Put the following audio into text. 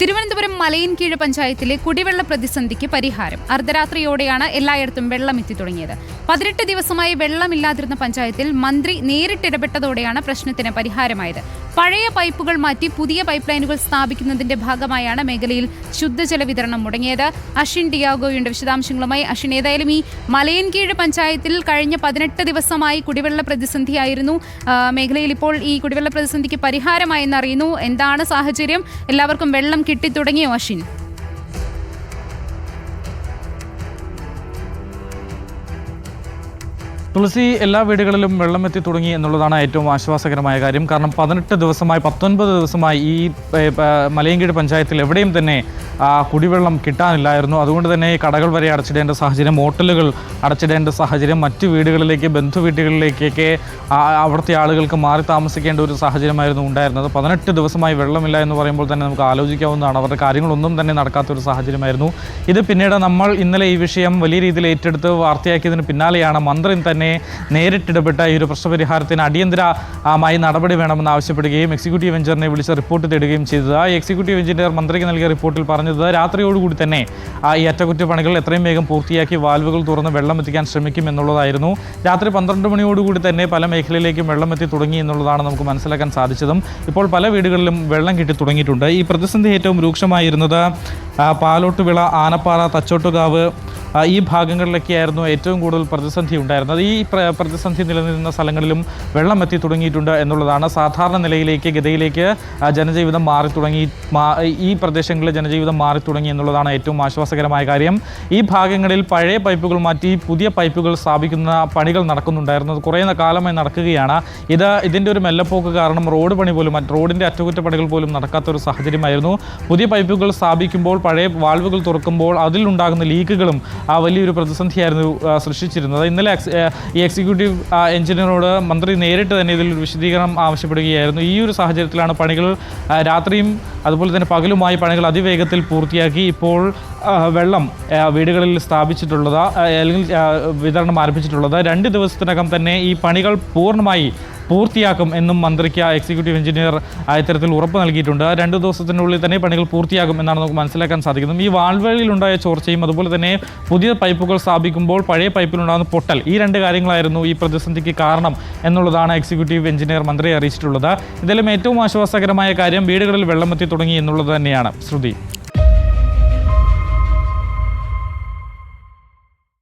തിരുവനന്തപുരം മലയൻകീഴ് പഞ്ചായത്തിലെ കുടിവെള്ള പ്രതിസന്ധിക്ക് പരിഹാരം. അർദ്ധരാത്രിയോടെയാണ് എല്ലായിടത്തും വെള്ളം എത്തി തുടങ്ങിയത്. 18 ദിവസമായി വെള്ളമില്ലാതിരുന്ന പഞ്ചായത്തിൽ മന്ത്രി നേരിട്ടിടപെട്ടതോടെയാണ് പ്രശ്നത്തിന് പരിഹാരമായത്. പഴയ പൈപ്പുകൾ മാറ്റി പുതിയ പൈപ്പ് ലൈനുകൾ സ്ഥാപിക്കുന്നതിന്റെ ഭാഗമായാണ് മേഖലയിൽ ശുദ്ധജല വിതരണം മുടങ്ങിയത്. അശ്വിൻ ഡിയാഗോയുടെ വിശദാംശങ്ങളുമായി. അശ്വിൻ, ഏതായാലും ഈ മലയൻകീഴ് പഞ്ചായത്തിൽ കഴിഞ്ഞ 18 ദിവസമായി കുടിവെള്ള പ്രതിസന്ധിയായിരുന്നു. മേഖലയിൽ ഇപ്പോൾ ഈ കുടിവെള്ള പ്രതിസന്ധിക്ക് പരിഹാരമായെന്ന് അറിയുന്നു. എന്താണ് സാഹചര്യം? എല്ലാവർക്കും വെള്ളം കിട്ടിത്തുടങ്ങിയോ അശ്വിൻ? തുളസി, എല്ലാ വീടുകളിലും വെള്ളം എത്തി തുടങ്ങി എന്നുള്ളതാണ് ഏറ്റവും ആശ്വാസകരമായ കാര്യം. കാരണം 19 ദിവസമായി ഈ മലയൻകീഴ് പഞ്ചായത്തിൽ എവിടെയും തന്നെ കുടിവെള്ളം കിട്ടാനില്ലായിരുന്നു. അതുകൊണ്ട് തന്നെ കടകൾ വരെ അടച്ചിടേണ്ട സാഹചര്യം, ഹോട്ടലുകൾ അടച്ചിടേണ്ട സാഹചര്യം, മറ്റു വീടുകളിലേക്ക്, ബന്ധുവീട്ടുകളിലേക്കൊക്കെ അവിടുത്തെ ആളുകൾക്ക് മാറി താമസിക്കേണ്ട ഒരു സാഹചര്യമായിരുന്നു ഉണ്ടായിരുന്നത്. 18 ദിവസമായി വെള്ളമില്ല എന്ന് പറയുമ്പോൾ തന്നെ നമുക്ക് ആലോചിക്കാവുന്നതാണ്. അവരുടെ കാര്യങ്ങളൊന്നും തന്നെ നടക്കാത്തൊരു സാഹചര്യമായിരുന്നു ഇത്. പിന്നീട് നമ്മൾ ഇന്നലെ ഈ വിഷയം വലിയ രീതിയിൽ ഏറ്റെടുത്ത് വാർത്തയാക്കിയതിന് പിന്നാലെയാണ് മന്ത്രി തന്നെ നേരിട്ടിടപെട്ട ഈ ഒരു പ്രശ്നപരിഹാരത്തിന് അടിയന്തരമായി നടപടി വേണമെന്ന് ആവശ്യപ്പെടുകയും എക്സിക്യൂട്ടീവ് എഞ്ചിനീയറിനെ വിളിച്ച് റിപ്പോർട്ട് തേടുകയും ചെയ്തത്. ഈ എക്സിക്യൂട്ടീവ് എഞ്ചിനീയർ മന്ത്രിക്ക് നൽകിയ റിപ്പോർട്ടിൽ പറഞ്ഞത് രാത്രിയോടുകൂടി തന്നെ ഈ അറ്റകുറ്റപ്പണികൾ എത്രയും വേഗം പൂർത്തിയാക്കി വാൽവുകൾ തുറന്ന് വെള്ളം എത്തിക്കാൻ ശ്രമിക്കും എന്നുള്ളതായിരുന്നു. രാത്രി 12 മണിയോടുകൂടി തന്നെ പല മേഖലയിലേക്കും വെള്ളം എത്തി തുടങ്ങി എന്നുള്ളതാണ് നമുക്ക് മനസ്സിലാക്കാൻ സാധിച്ചതും. ഇപ്പോൾ പല വീടുകളിലും വെള്ളം കിട്ടി തുടങ്ങിയിട്ടുണ്ട്. ഈ പ്രതിസന്ധി ഏറ്റവും രൂക്ഷമായിരുന്നത് പാലോട്ടുവിള, ആനപ്പാറ, തച്ചോട്ടുകാവ് ഈ ഭാഗങ്ങളിലൊക്കെയായിരുന്നു ഏറ്റവും കൂടുതൽ പ്രതിസന്ധി ഉണ്ടായിരുന്നത്. ഈ പ്രതിസന്ധി നിലനിന്ന സ്ഥലങ്ങളിലും വെള്ളം എത്തി തുടങ്ങിയിട്ടുണ്ട് എന്നുള്ളതാണ്. സാധാരണ നിലയിലേക്ക്, ഗതിയിലേക്ക് ജനജീവിതം ഈ പ്രദേശങ്ങളിലെ ജനജീവിതം മാറി തുടങ്ങി എന്നുള്ളതാണ് ഏറ്റവും ആശ്വാസകരമായ കാര്യം. ഈ ഭാഗങ്ങളിൽ പഴയ പൈപ്പുകൾ മാറ്റി പുതിയ പൈപ്പുകൾ സ്ഥാപിക്കുന്ന പണികൾ നടക്കുന്നുണ്ടായിരുന്നു. കുറേ കാലമായി നടക്കുകയാണ്. ഇതിൻ്റെ ഒരു മെല്ലപ്പോക്ക് കാരണം റോഡിൻ്റെ അറ്റകുറ്റപ്പണികൾ പോലും നടക്കാത്തൊരു സാഹചര്യമായിരുന്നു. പുതിയ പൈപ്പുകൾ സ്ഥാപിക്കുമ്പോൾ പഴയ വാൽവുകൾ തുറക്കുമ്പോൾ അതിലുണ്ടാകുന്ന ലീക്കുകളും വലിയൊരു പ്രതിസന്ധിയായിരുന്നു സൃഷ്ടിച്ചിരുന്നത്. ഇന്നലെ ഈ എക്സിക്യൂട്ടീവ് എഞ്ചിനീയറോട് മന്ത്രി നേരിട്ട് തന്നെ ഇതിൽ വിശദീകരണം ആവശ്യപ്പെടുകയായിരുന്നു. ഈ ഒരു സാഹചര്യത്തിലാണ് പണികൾ രാത്രിയും അതുപോലെ തന്നെ പകലുമായി പണികൾ അതിവേഗത്തിൽ പൂർത്തിയാക്കി ഇപ്പോൾ വെള്ളം വീടുകളിൽ സ്ഥാപിച്ചിട്ടുള്ളത് അല്ലെങ്കിൽ വിതരണം ആരംഭിച്ചിട്ടുള്ളത്. 2 ദിവസത്തിനകം തന്നെ ഈ പണികൾ പൂർത്തിയാക്കും എന്നും മന്ത്രിക്ക് എക്സിക്യൂട്ടീവ് എഞ്ചിനീയർ ഇത്തരത്തിൽ ഉറപ്പ് നൽകിയിട്ടുണ്ട്. 2 ദിവസത്തിനുള്ളിൽ തന്നെ പണികൾ പൂർത്തിയാകും എന്നാണ് നമുക്ക് മനസ്സിലാക്കാൻ സാധിക്കുന്നത്. ഈ വാൽവുകളിലുണ്ടായ ചോർച്ചയും അതുപോലെ തന്നെ പുതിയ പൈപ്പുകൾ സ്ഥാപിക്കുമ്പോൾ പഴയ പൈപ്പിലുണ്ടാകുന്ന പൊട്ടൽ, ഈ 2 കാര്യങ്ങളായിരുന്നു ഈ പ്രതിസന്ധിക്ക് കാരണം എന്നുള്ളതാണ് എക്സിക്യൂട്ടീവ് എഞ്ചിനീയർ മന്ത്രിയെ അറിയിച്ചിട്ടുള്ളത്. ഇതിലും ഏറ്റവും ആശ്വാസകരമായ കാര്യം വീടുകളിൽ വെള്ളമെത്തി തുടങ്ങി എന്നുള്ളത് തന്നെയാണ്. ശ്രുതി.